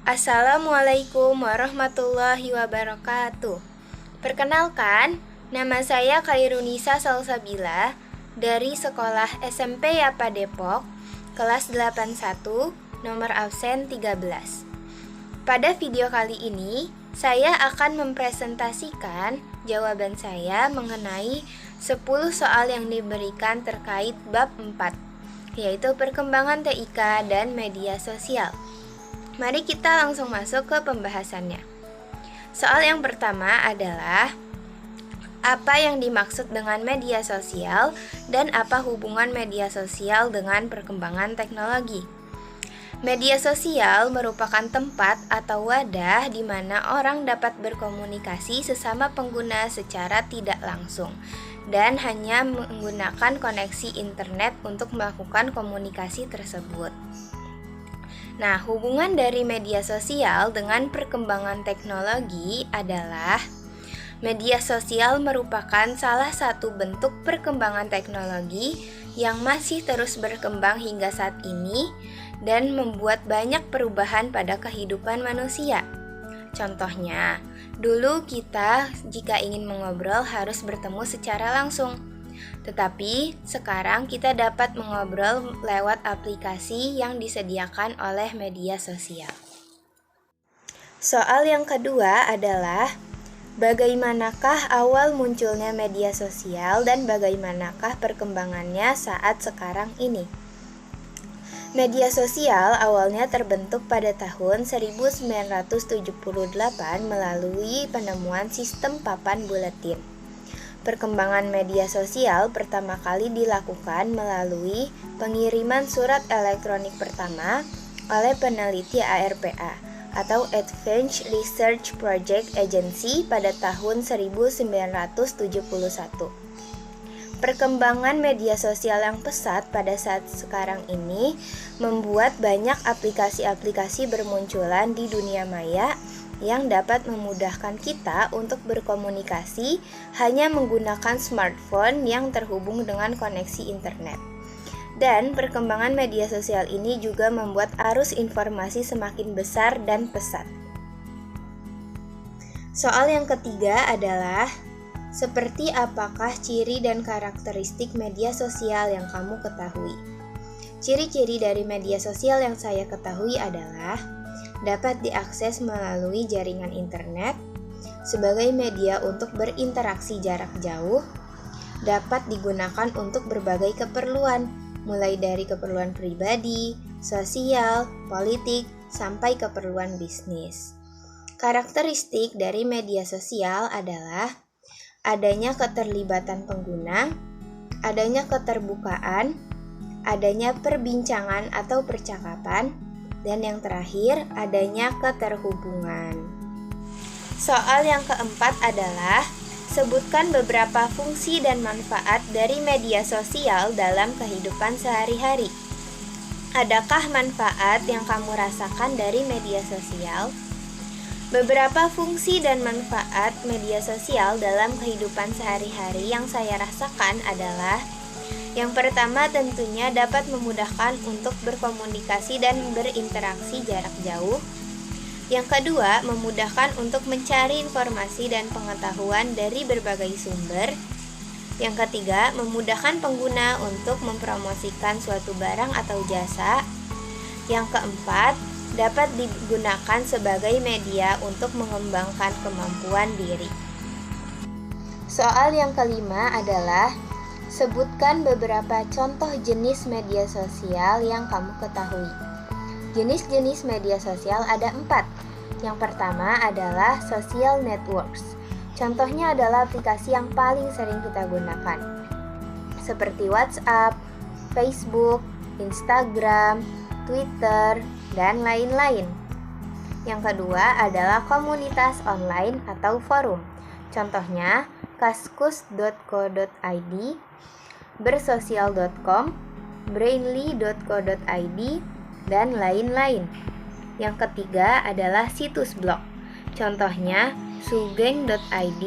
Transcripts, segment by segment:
Assalamualaikum warahmatullahi wabarakatuh. Perkenalkan, nama saya Khairunisa Salsabila dari Sekolah SMP Yapa Depok, kelas 81, nomor absen 13. Pada video kali ini, saya akan mempresentasikan jawaban saya mengenai 10 soal yang diberikan terkait bab 4, yaitu perkembangan TIK dan media sosial. Mari kita langsung masuk ke pembahasannya. Soal yang pertama adalah apa yang dimaksud dengan media sosial dan apa hubungan media sosial dengan perkembangan teknologi. Media sosial merupakan tempat atau wadah di mana orang dapat berkomunikasi sesama pengguna secara tidak langsung dan hanya menggunakan koneksi internet untuk melakukan komunikasi tersebut. Nah, hubungan dari media sosial dengan perkembangan teknologi adalah media sosial merupakan salah satu bentuk perkembangan teknologi yang masih terus berkembang hingga saat ini dan membuat banyak perubahan pada kehidupan manusia. Contohnya, dulu kita jika ingin mengobrol harus bertemu secara langsung. Tetapi sekarang kita dapat mengobrol lewat aplikasi yang disediakan oleh media sosial. Soal yang kedua adalah bagaimanakah awal munculnya media sosial dan bagaimanakah perkembangannya saat sekarang ini? Media sosial awalnya terbentuk pada tahun 1978 melalui penemuan sistem papan buletin. Perkembangan media sosial pertama kali dilakukan melalui pengiriman surat elektronik pertama oleh peneliti ARPA atau Advanced Research Project Agency pada tahun 1971. Perkembangan media sosial yang pesat pada saat sekarang ini membuat banyak aplikasi-aplikasi bermunculan di dunia maya yang dapat memudahkan kita untuk berkomunikasi hanya menggunakan smartphone yang terhubung dengan koneksi internet. Dan perkembangan media sosial ini juga membuat arus informasi semakin besar dan pesat. Soal yang ketiga adalah seperti apakah ciri dan karakteristik media sosial yang kamu ketahui? Ciri-ciri dari media sosial yang saya ketahui adalah dapat diakses melalui jaringan internet sebagai media untuk berinteraksi jarak jauh, dapat digunakan untuk berbagai keperluan, mulai dari keperluan pribadi, sosial, politik, sampai keperluan bisnis. Karakteristik dari media sosial adalah adanya keterlibatan pengguna, adanya keterbukaan, adanya perbincangan atau percakapan, dan yang terakhir, adanya keterhubungan. Soal yang keempat adalah sebutkan beberapa fungsi dan manfaat dari media sosial dalam kehidupan sehari-hari. Adakah manfaat yang kamu rasakan dari media sosial? Beberapa fungsi dan manfaat media sosial dalam kehidupan sehari-hari yang saya rasakan adalah yang pertama tentunya dapat memudahkan untuk berkomunikasi dan berinteraksi jarak jauh. Yang kedua, memudahkan untuk mencari informasi dan pengetahuan dari berbagai sumber. Yang ketiga, memudahkan pengguna untuk mempromosikan suatu barang atau jasa. Yang keempat, dapat digunakan sebagai media untuk mengembangkan kemampuan diri. Soal yang kelima adalah sebutkan beberapa contoh jenis media sosial yang kamu ketahui. Jenis-jenis media sosial ada 4. Yang pertama adalah social networks. Contohnya adalah aplikasi yang paling sering kita gunakan, seperti WhatsApp, Facebook, Instagram, Twitter, dan lain-lain. Yang kedua adalah komunitas online atau forum. Contohnya kaskus.co.id, bersosial.com, brainly.co.id, dan lain-lain. Yang ketiga adalah situs blog. Contohnya sugeng.id,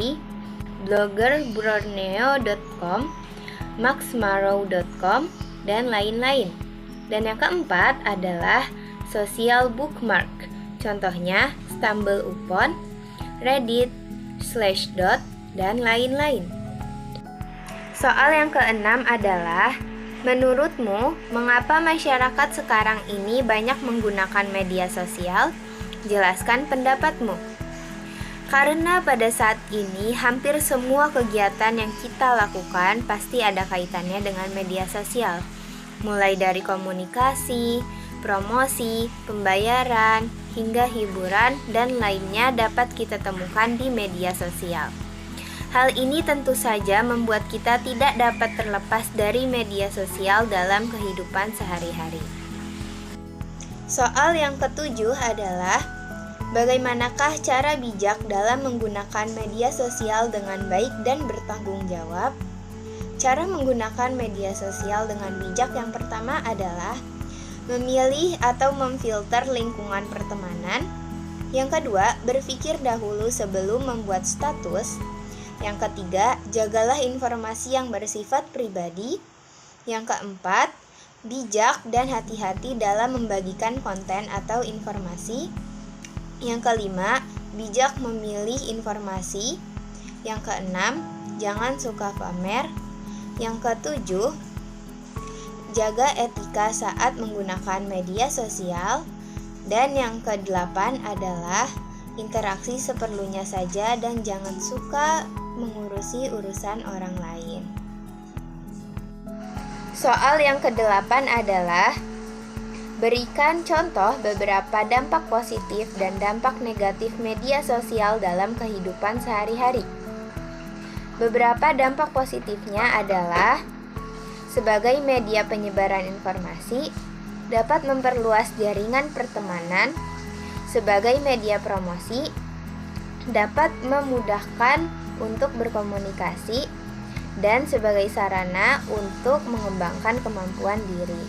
bloggerborneo.com, maxmarrow.com, dan lain-lain. Dan yang keempat adalah social bookmark. Contohnya StumbleUpon, Reddit, Slashdot, dan lain-lain. Soal yang keenam adalah, menurutmu, mengapa masyarakat sekarang ini banyak menggunakan media sosial? Jelaskan pendapatmu. Karena pada saat ini hampir semua kegiatan yang kita lakukan pasti ada kaitannya dengan media sosial. Mulai dari komunikasi, promosi, pembayaran, hingga hiburan dan lainnya dapat kita temukan di media sosial. Hal ini tentu saja membuat kita tidak dapat terlepas dari media sosial dalam kehidupan sehari-hari. Soal yang ketujuh adalah, bagaimanakah cara bijak dalam menggunakan media sosial dengan baik dan bertanggung jawab? Cara menggunakan media sosial dengan bijak yang pertama adalah memilih atau memfilter lingkungan pertemanan. Yang kedua, berpikir dahulu sebelum membuat status. Yang ketiga, jagalah informasi yang bersifat pribadi. Yang keempat, bijak dan hati-hati dalam membagikan konten atau informasi. Yang kelima, bijak memilih informasi. Yang keenam, jangan suka pamer. Yang ketujuh, jaga etika saat menggunakan media sosial. Dan yang kedelapan adalah interaksi seperlunya saja dan jangan suka mengurusi urusan orang lain. Soal yang kedelapan adalah, berikan contoh beberapa dampak positif dan dampak negatif media sosial dalam kehidupan sehari-hari. Beberapa dampak positifnya adalah, sebagai media penyebaran informasi, dapat memperluas jaringan pertemanan. Sebagai media promosi, dapat memudahkan untuk berkomunikasi, dan sebagai sarana untuk mengembangkan kemampuan diri.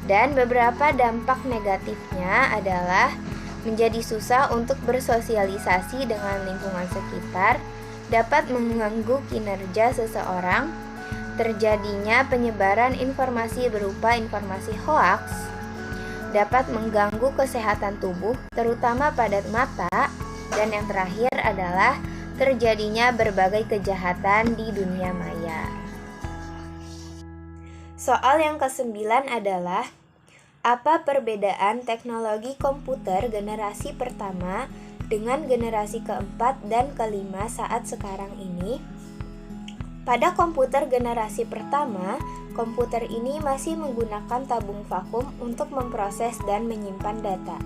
Dan beberapa dampak negatifnya adalah menjadi susah untuk bersosialisasi dengan lingkungan sekitar, dapat mengganggu kinerja seseorang, terjadinya penyebaran informasi berupa informasi hoaks, dapat mengganggu kesehatan tubuh, terutama pada mata, dan yang terakhir adalah terjadinya berbagai kejahatan di dunia maya. Soal yang kesembilan adalah, apa perbedaan teknologi komputer generasi pertama dengan generasi keempat dan kelima saat sekarang ini? Pada komputer generasi pertama, komputer ini masih menggunakan tabung vakum untuk memproses dan menyimpan data.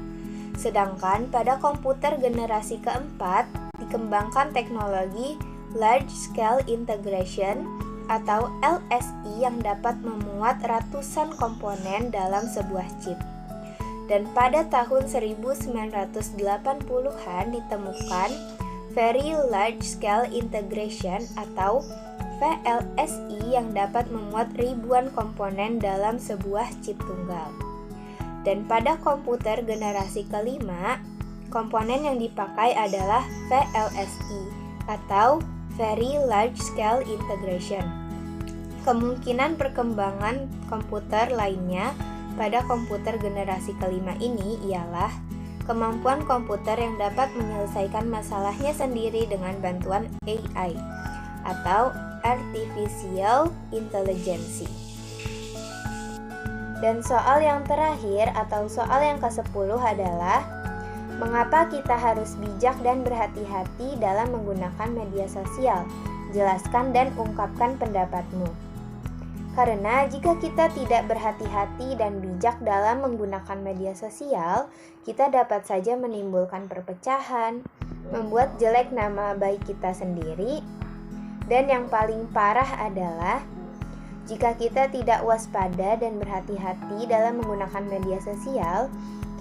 Sedangkan pada komputer generasi keempat, dikembangkan teknologi Large Scale Integration atau LSI yang dapat memuat ratusan komponen dalam sebuah chip. Dan pada tahun 1980-an ditemukan Very Large Scale Integration atau VLSI yang dapat memuat ribuan komponen dalam sebuah chip tunggal. Dan pada komputer generasi kelima, komponen yang dipakai adalah VLSI atau Very Large Scale Integration. Kemungkinan perkembangan komputer lainnya pada komputer generasi kelima ini ialah kemampuan komputer yang dapat menyelesaikan masalahnya sendiri dengan bantuan AI atau Artificial Intelligence. Dan soal yang terakhir atau soal yang ke-10 adalah, mengapa kita harus bijak dan berhati-hati dalam menggunakan media sosial? Jelaskan dan ungkapkan pendapatmu. Karena jika kita tidak berhati-hati dan bijak dalam menggunakan media sosial, kita dapat saja menimbulkan perpecahan, membuat jelek nama baik kita sendiri, dan yang paling parah adalah jika kita tidak waspada dan berhati-hati dalam menggunakan media sosial,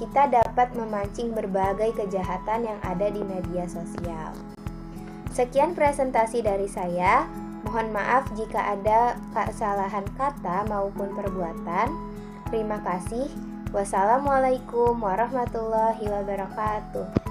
kita dapat memancing berbagai kejahatan yang ada di media sosial. Sekian presentasi dari saya. Mohon maaf jika ada kesalahan kata maupun perbuatan. Terima kasih. Wassalamualaikum warahmatullahi wabarakatuh.